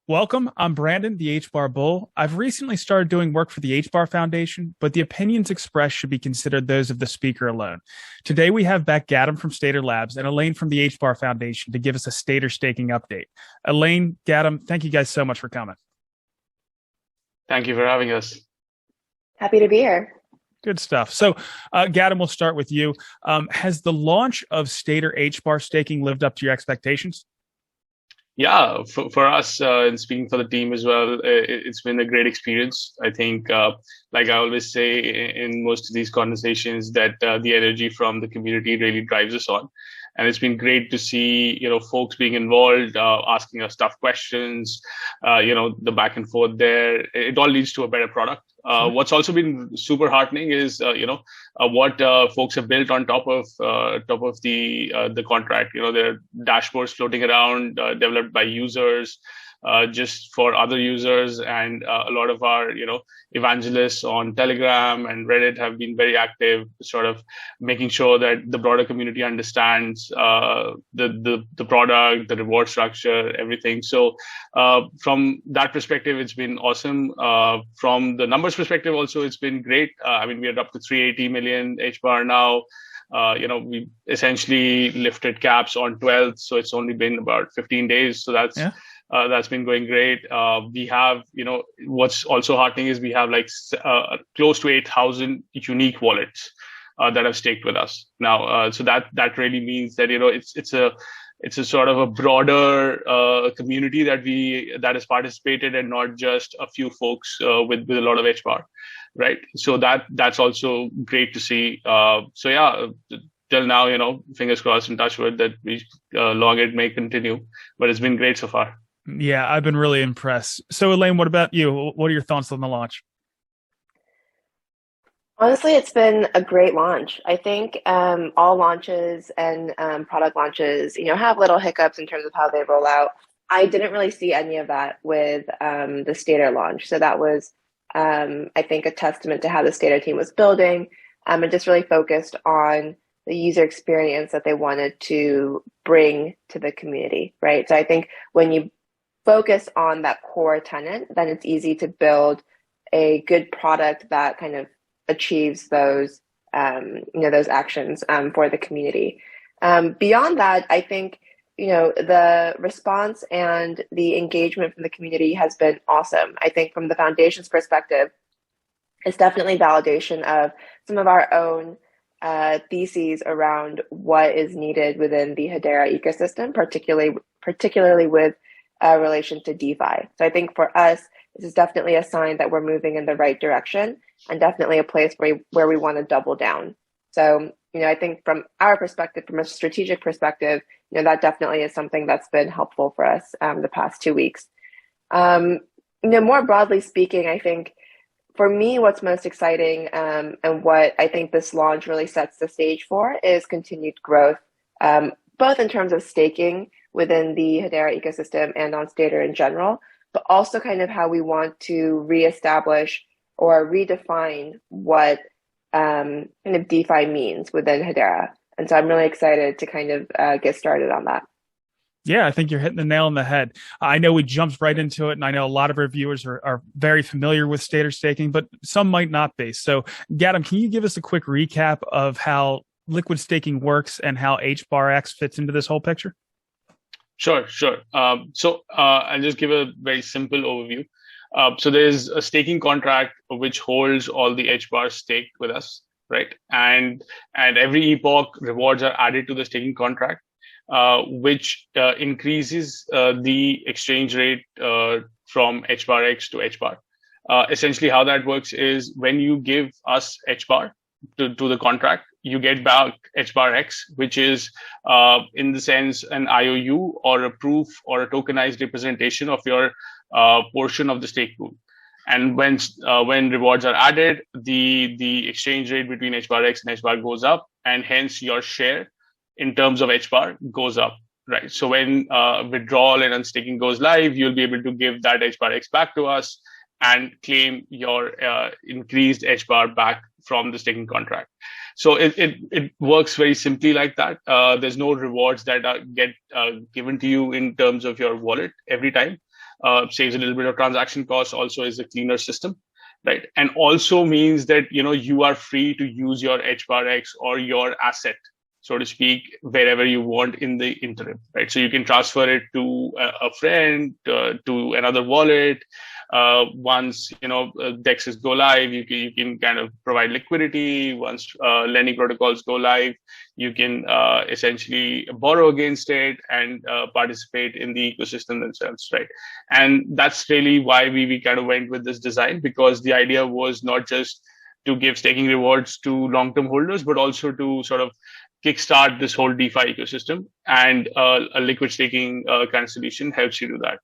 Welcome. I'm Brandon, the HBAR Bull. I've recently started doing work for the HBAR Foundation, but the opinions expressed should be considered those of the speaker alone. Today, we have back Gadam from Stader Labs and Elaine from the HBAR Foundation to give us a Stader staking update. Elaine, Gadam, thank you guys so much for coming. Thank you for having us. Happy to be here. Good stuff. So, Gadam, we'll start with you. Has the launch of Stader HBAR staking lived up to your expectations? Yeah, for us, and speaking for the team as well, it's been a great experience. I think, like I always say in most of these conversations, that the energy from the community really drives us on. And it's been great to see, folks being involved, asking us tough questions, the back and forth there. It all leads to a better product. What's also been super heartening is, what folks have built on top of the contract. There are dashboards floating around, developed by users, just for other users, and a lot of our evangelists on Telegram and Reddit have been very active, sort of making sure that the broader community understands the product, the reward structure, everything. So from that perspective, it's been awesome. From the numbers perspective, also it's been great. We are up to 380 million HBAR now. We essentially lifted caps on 12th, so it's only been about 15 days. So that's been going great. We have, what's also heartening is we have close to 8,000 unique wallets that have staked with us now. So that really means that it's a sort of a broader community that has participated, and not just a few folks with a lot of HBAR, right? So that's also great to see. Till now, fingers crossed and touch wood that long it may continue, but it's been great so far. Yeah, I've been really impressed. So, Elaine, what about you? What are your thoughts on the launch? Honestly, it's been a great launch. I think all launches and product launches, have little hiccups in terms of how they roll out. I didn't really see any of that with the Stader launch. So that was, I think, a testament to how the Stader team was building, and just really focused on the user experience that they wanted to bring to the community, right? So I think when you focus on that core tenant, then it's easy to build a good product that kind of achieves those, those actions for the community. Beyond that, I think, the response and the engagement from the community has been awesome. I think from the foundation's perspective, it's definitely validation of some of our own theses around what is needed within the Hedera ecosystem, particularly with relation to DeFi. So I think for us, this is definitely a sign that we're moving in the right direction, and definitely a place where we want to double down. So, I think from our perspective, from a strategic perspective, that definitely is something that's been helpful for us the past 2 weeks. More broadly speaking, I think for me, what's most exciting and what I think this launch really sets the stage for is continued growth, both in terms of staking within the Hedera ecosystem and on Stader in general, but also kind of how we want to reestablish or redefine what kind of DeFi means within Hedera. And so I'm really excited to kind of get started on that. Yeah, I think you're hitting the nail on the head. I know we jumped right into it, and I know a lot of our viewers are very familiar with Stader staking, but some might not be. So, Gadam, can you give us a quick recap of how liquid staking works and how HBARx fits into this whole picture? Sure. I'll just give a very simple overview. So there's a staking contract which holds all the HBAR staked with us, right? And every epoch, rewards are added to the staking contract, which increases the exchange rate from HBARx to HBAR. Essentially, how that works is when you give us HBAR to the contract, you get back HBARx, which is in the sense an IOU or a proof or a tokenized representation of your portion of the stake pool. And when rewards are added, the exchange rate between HBARx and HBAR goes up, and hence your share in terms of HBAR goes up, right? So when withdrawal and unstaking goes live, you'll be able to give that HBARx back to us and claim your increased HBAR back from the staking contract. So it works very simply like that. There's no rewards that get given to you in terms of your wallet every time. saves a little bit of transaction costs, also is a cleaner system, right? And also means that, you are free to use your HBARx or your asset, so to speak, wherever you want in the interim, right? So you can transfer it to a friend, to another wallet. Once DEXs go live, you can kind of provide liquidity. Once lending protocols go live, you can essentially borrow against it and participate in the ecosystem themselves, right? And that's really why we kind of went with this design, because the idea was not just to give staking rewards to long-term holders, but also to sort of kickstart this whole DeFi ecosystem, and a liquid staking kind of solution helps you do that.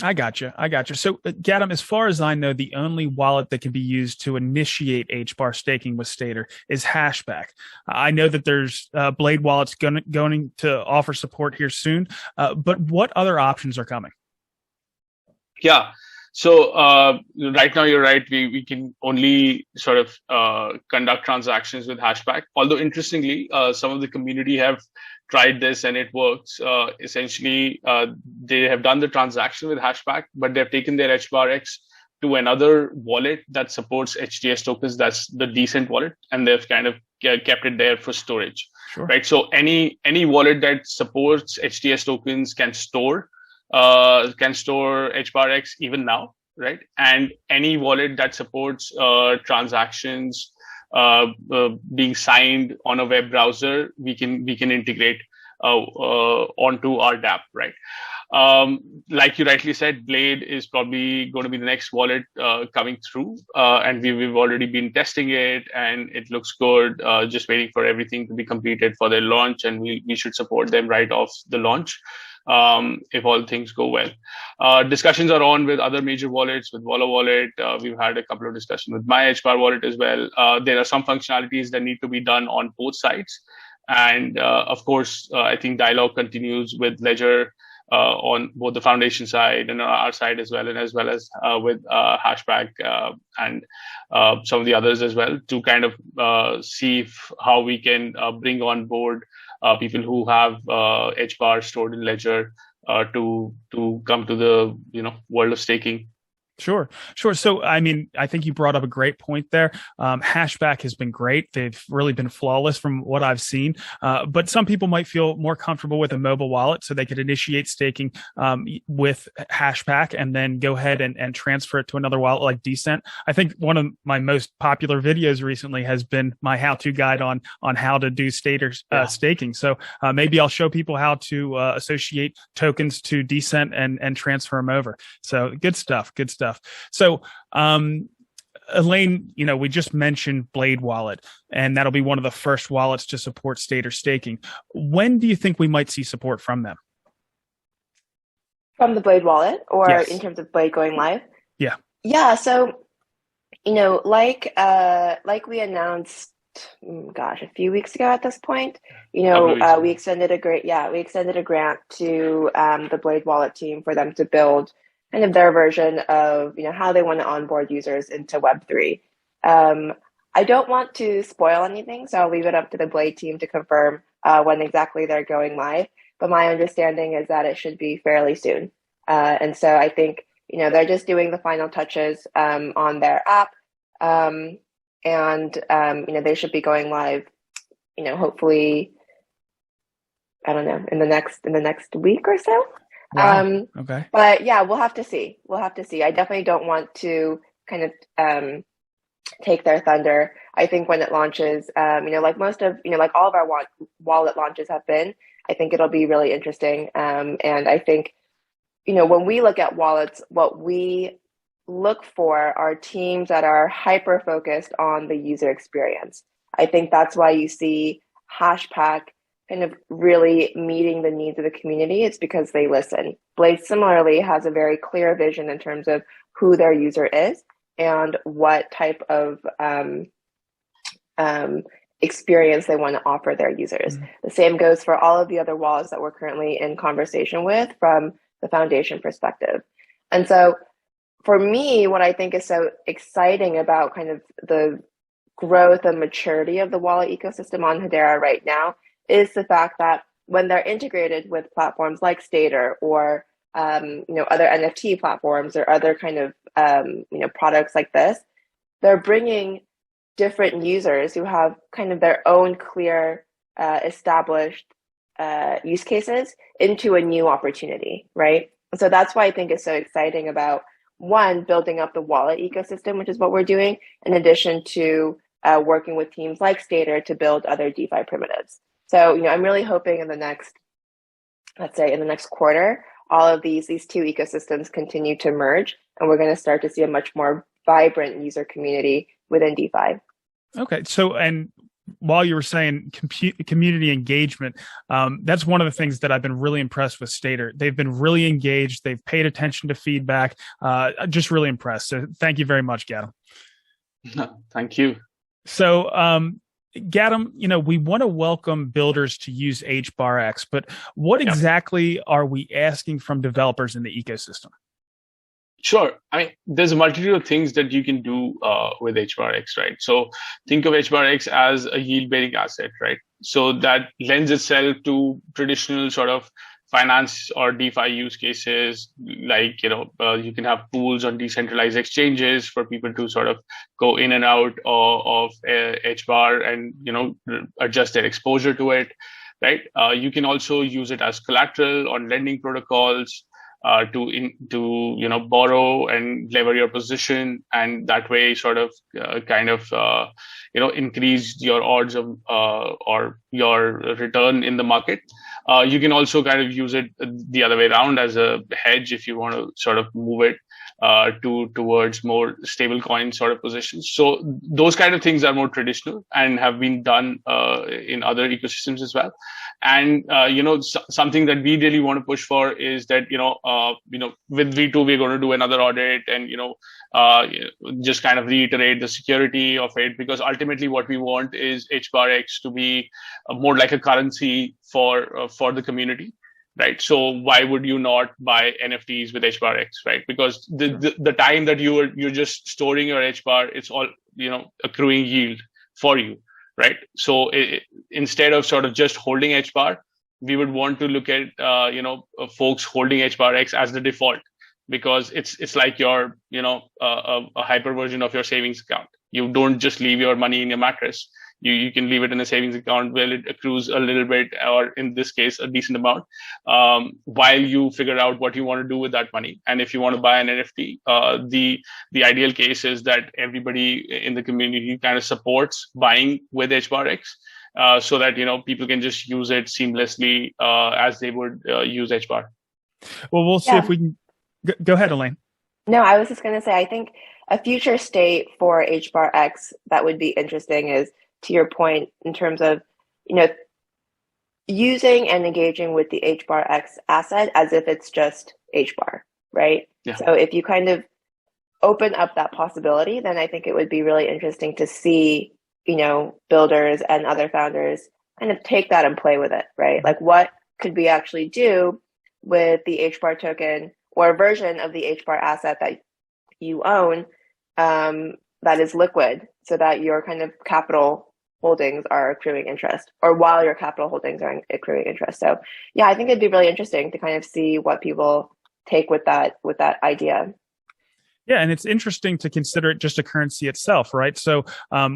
I gotcha. So, Gadam, as far as I know, the only wallet that can be used to initiate HBAR staking with Stader is Hashback. I know that there's Blade wallets going to offer support here soon, but what other options are coming? Yeah. So right now, you're right. We can only sort of conduct transactions with Hashback. Although interestingly, some of the community have tried this and it works. Essentially, they have done the transaction with Hashback, but they've taken their HBARx to another wallet that supports HTS tokens. That's the Decent wallet, and they've kind of kept it there for storage. Sure. Right. So any wallet that supports HTS tokens can store HBARx even now, right? And any wallet that supports transactions being signed on a web browser, we can integrate onto our dApp, right? Like you rightly said, Blade is probably going to be the next wallet coming through, and we've already been testing it, and it looks good. Just waiting for everything to be completed for their launch, and we should support them right off the launch. If all things go well. Discussions are on with other major wallets, with Wallet Wallet. We've had a couple of discussions with my HBAR wallet as well. There are some functionalities that need to be done on both sides. And of course, I think dialogue continues with Ledger on both the foundation side and our side as well, and as with Hashback and some of the others as well, to kind of see how we can bring on board people who have HBAR stored in Ledger to come to the world of staking. Sure. So, I mean, I think you brought up a great point there. Hashback has been great. They've really been flawless from what I've seen. But some people might feel more comfortable with a mobile wallet, so they could initiate staking with Hashback and then go ahead and transfer it to another wallet like Decent. I think one of my most popular videos recently has been my how-to guide on how to do Stader staking. So maybe I'll show people how to associate tokens to Decent and transfer them over. So good stuff. So, Elaine, we just mentioned Blade Wallet, and that'll be one of the first wallets to support Stader staking. When do you think we might see support from them? From the Blade Wallet, or yes, in terms of Blade going live? Yeah. So, like we announced, a few weeks ago at this point, we extended a grant to the Blade Wallet team for them to build kind of their version of, how they want to onboard users into Web3. I don't want to spoil anything, so I'll leave it up to the Blade team to confirm when exactly they're going live. But my understanding is that it should be fairly soon. And so I think, they're just doing the final touches on their app. And they should be going live, hopefully, I don't know, in the next week or so. Wow. Okay. But yeah, we'll have to see. I definitely don't want to kind of take their thunder. I think when it launches, like most of, like all of our wallet launches have been, I think it'll be really interesting. And I think, when we look at wallets, what we look for are teams that are hyper focused on the user experience. I think that's why you see Hashback kind of really meeting the needs of the community. It's because they listen. Blade similarly has a very clear vision in terms of who their user is and what type of experience they want to offer their users. Mm-hmm. The same goes for all of the other wallets that we're currently in conversation with from the foundation perspective. And so for me, what I think is so exciting about kind of the growth and maturity of the wallet ecosystem on Hedera right now is the fact that when they're integrated with platforms like Stader or other NFT platforms or other kind of products like this, they're bringing different users who have kind of their own clear, established use cases into a new opportunity, right? So that's why I think it's so exciting about, one, building up the wallet ecosystem, which is what we're doing, in addition to working with teams like Stader to build other DeFi primitives. So, I'm really hoping in the next quarter, all of these two ecosystems continue to merge, and we're going to start to see a much more vibrant user community within DeFi. Okay. So, and while you were saying community engagement, that's one of the things that I've been really impressed with Stader. They've been really engaged. They've paid attention to feedback. Just really impressed. So thank you very much, Gadam. Thank you. So, Gadam, we want to welcome builders to use HBARx, but what exactly are we asking from developers in the ecosystem? Sure. There's a multitude of things that you can do with HBARx, right? So think of HBARx as a yield-bearing asset, right? So that lends itself to traditional sort of finance or DeFi use cases, like, you can have pools on decentralized exchanges for people to sort of go in and out of HBAR and, adjust their exposure to it, right? You can also use it as collateral on lending protocols, to borrow and lever your position, and that way sort of increase your odds of or your return in the market. You can also kind of use it the other way around as a hedge if you want to sort of move it towards more stable coin sort of positions. So those kind of things are more traditional and have been done in other ecosystems as well. And something that we really want to push for is that with V2 we're going to do another audit and just kind of reiterate the security of it, because ultimately what we want is HBARx to be more like a currency for the community. Right. So why would you not buy NFTs with HBARx, right? Because the time that you're just storing your HBAR, it's all, accruing yield for you, right? So instead of sort of just holding HBAR, we would want to look at, folks holding HBARx as the default, because it's like your, a hyper version of your savings account. You don't just leave your money in your mattress. You can leave it in a savings account where it accrues a little bit, or in this case, a decent amount, while you figure out what you want to do with that money. And if you want to buy an NFT, the ideal case is that everybody in the community kind of supports buying with HBARx, so that, people can just use it seamlessly as they would use HBAR. Well, we'll see if we can. Go ahead, Elaine. No, I was just going to say, I think a future state for HBARx that would be interesting is, to your point, in terms of, using and engaging with the HBARx asset as if it's just HBAR, right? Yeah. So if you kind of open up that possibility, then I think it would be really interesting to see, builders and other founders kind of take that and play with it, right? Like, what could we actually do with the HBAR token or a version of the HBAR asset that you own that is liquid, so that your kind of capital holdings are accruing interest, or while your capital holdings are accruing interest. So yeah, I think it'd be really interesting to kind of see what people take with that idea. Yeah, and it's interesting to consider it just a currency itself, right? So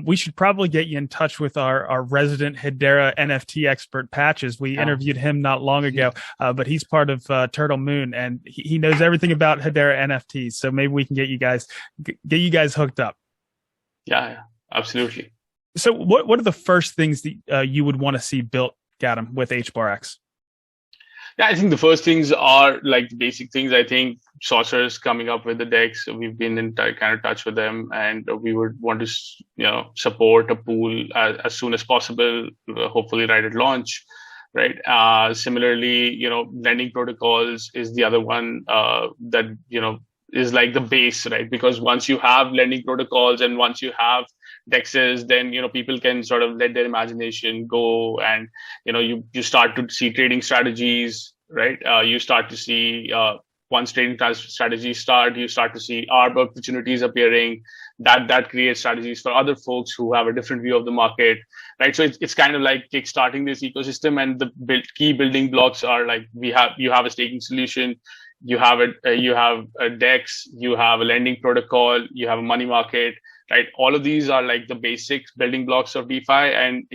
we should probably get you in touch with our resident Hedera NFT expert, Patches. We interviewed him not long ago, but he's part of Turtle Moon, and he knows everything about Hedera NFTs. So maybe we can get you guys hooked up. Yeah, absolutely. So what are the first things that you would want to see built, Gadam, with HBARx? Yeah, I think the first things are like the basic things. I think Saucer's coming up with the decks. We've been in kind of touch with them, and we would want to, support a pool as soon as possible, hopefully right at launch, right? Similarly, lending protocols is the other one that, is like the base, right? Because once you have lending protocols and once you have dexes, then people can sort of let their imagination go, and you start to see trading strategies, right? You start to see once trading strategies start, you start to see ARB opportunities appearing. That creates strategies for other folks who have a different view of the market, right? So it's kind of like kickstarting this ecosystem, and the key building blocks are like you have a staking solution. you have a DEX, you have a lending protocol, you have a money market, right? All of these are like the basic building blocks of DeFi. And,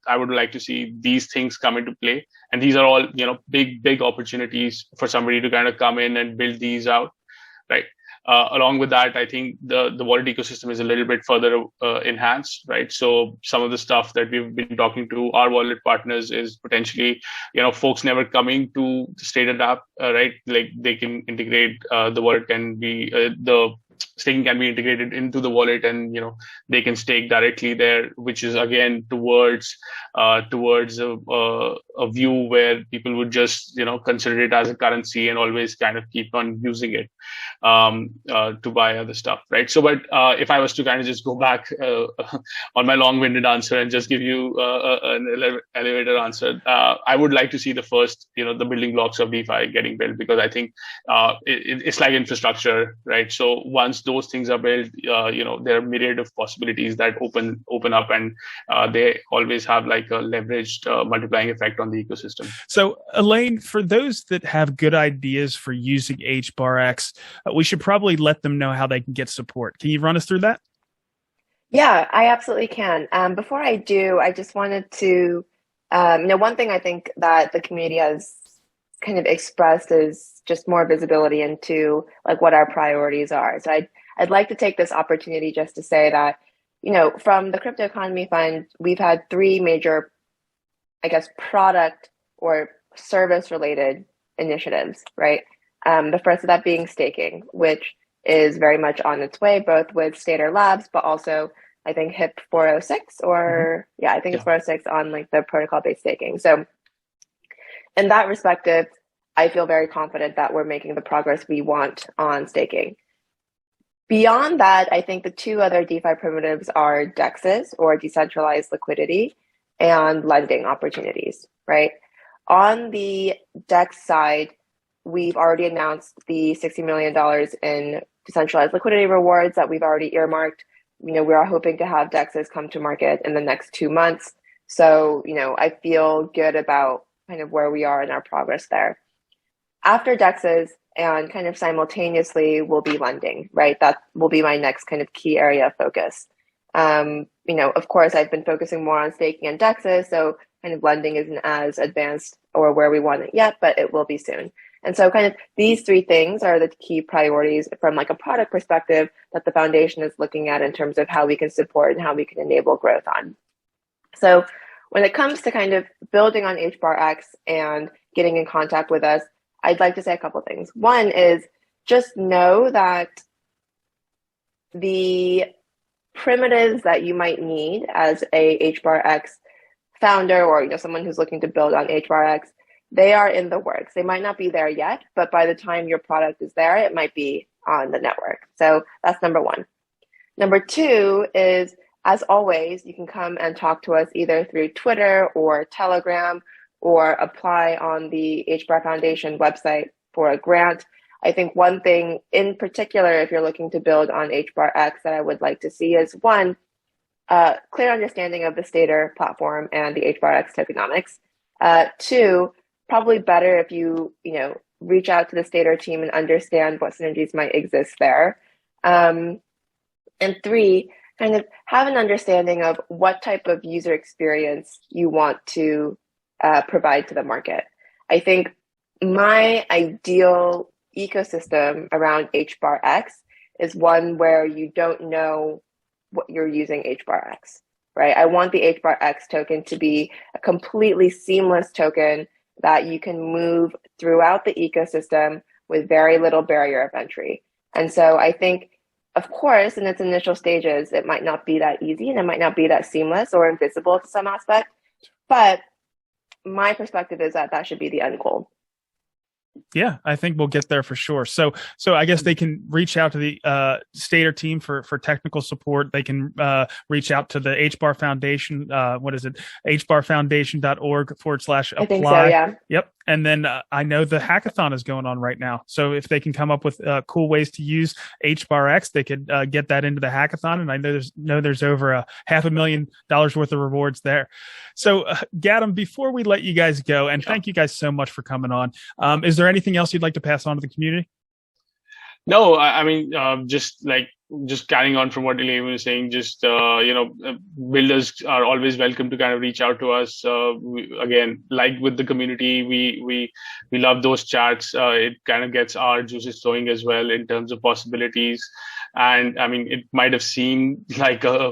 I would like to see these things come into play. And these are all, big opportunities for somebody to kind of come in and build these out, right? Along with that, I think the wallet ecosystem is a little bit further enhanced, right? So some of the stuff that we've been talking to our wallet partners is potentially, folks never coming to the Stader app, right? Like they can integrate the wallet can be the staking can be integrated into the wallet, and they can stake directly there, which is again towards a view where people would just consider it as a currency and always kind of keep on using it to buy other stuff, right? So, but if I was to kind of just go back on my long-winded answer and just give you an elevator answer, I would like to see the first, the building blocks of DeFi getting built, because I think it's like infrastructure, right? So once those things are built, there are myriad of possibilities that open up, and they always have like a leveraged multiplying effect on the ecosystem. So Elaine, for those that have good ideas for using HBARx, we should probably let them know how they can get support. Can you run us through that? Yeah, I absolutely can. Before I do, I just wanted to, one thing I think that the community has kind of expressed is just more visibility into like what our priorities are. So I'd like to take this opportunity just to say that, from the Crypto Economy Fund, we've had three major, I guess, product or service related initiatives, right? The first of that being staking, which is very much on its way, both with Stader Labs, but also I think HIP 406 or I think it's 406 on like the protocol-based staking. So in that perspective, I feel very confident that we're making the progress we want on staking. Beyond that, I think the two other DeFi primitives are DEXs, or decentralized liquidity, and lending opportunities, right? On the DEX side, we've already announced the $60 million in decentralized liquidity rewards that we've already earmarked. We are hoping to have DEXs come to market in the next 2 months. So, I feel good about kind of where we are in our progress there. After DEXs and kind of simultaneously will be lending, right? That will be my next kind of key area of focus. Of course, I've been focusing more on staking and DEXs, so kind of lending isn't as advanced or where we want it yet, but it will be soon. And so kind of these three things are the key priorities from like a product perspective that the foundation is looking at in terms of how we can support and how we can enable growth on. So when it comes to kind of building on HBARx and getting in contact with us, I'd like to say a couple of things. One is just know that the primitives that you might need as a HBARx founder or someone who's looking to build on HBARx, they are in the works. They might not be there yet, but by the time your product is there, it might be on the network. So that's number one. Number two is, as always, you can come and talk to us either through Twitter or Telegram, or apply on the HBAR Foundation website for a grant. I think one thing in particular, if you're looking to build on HBARx, that I would like to see is one, clear understanding of the Stader platform and the HBARx tokenomics. Two, probably better if you reach out to the Stader team and understand what synergies might exist there. And three, kind of have an understanding of what type of user experience you want to provide to the market. I think my ideal ecosystem around HBARx is one where you don't know what you're using HBARx, right? I want the HBARx token to be a completely seamless token that you can move throughout the ecosystem with very little barrier of entry. And so I think, of course, in its initial stages, it might not be that easy and it might not be that seamless or invisible to some aspect, but my perspective is that that should be the end goal. Yeah, I think we'll get there for sure. So I guess they can reach out to the Stader team for technical support. They can reach out to the HBAR Foundation. What is it? hbarfoundation.org/apply. I think so, yeah. Yep. And then I know the hackathon is going on right now. So if they can come up with cool ways to use HBARx, they could get that into the hackathon. And I know there's over $500,000 worth of rewards there. So Gadam, before we let you guys go, and thank you guys so much for coming on, is there there anything else you'd like to pass on to the community? No, I mean, just carrying on from what Elaine was saying, builders are always welcome to kind of reach out to us. Again, like with the community, we love those chats. It kind of gets our juices flowing as well in terms of possibilities. And I mean, it might have seemed like a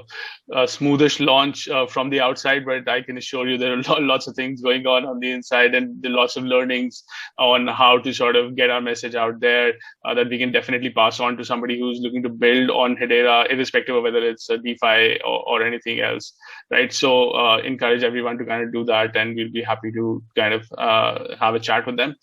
smoothish launch from the outside, but I can assure you there are lots of things going on the inside, and there are lots of learnings on how to sort of get our message out there that we can definitely pass on to somebody who's looking to build on Hedera, irrespective of whether it's a DeFi or anything else, right? So encourage everyone to kind of do that, and we'll be happy to kind of have a chat with them.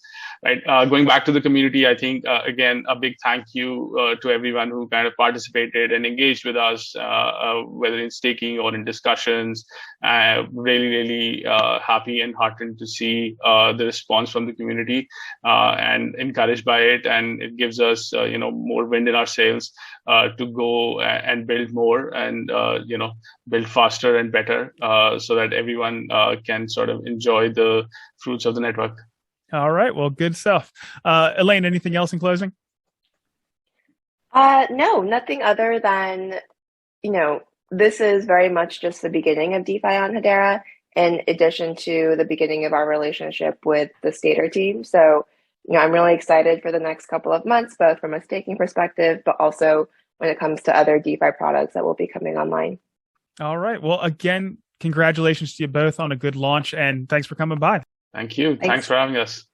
Right. Going back to the community, I think, again, a big thank you to everyone who kind of participated and engaged with us, whether in staking or in discussions. Really happy and heartened to see the response from the community and encouraged by it. And it gives us, more wind in our sails to go and build more and, build faster and better so that everyone can sort of enjoy the fruits of the network. All right. Well, good stuff. Elaine, anything else in closing? No, nothing other than, this is very much just the beginning of DeFi on Hedera, in addition to the beginning of our relationship with the Stader team. So, I'm really excited for the next couple of months, both from a staking perspective, but also when it comes to other DeFi products that will be coming online. All right. Well, again, congratulations to you both on a good launch, and thanks for coming by. Thank you. Thanks for having us.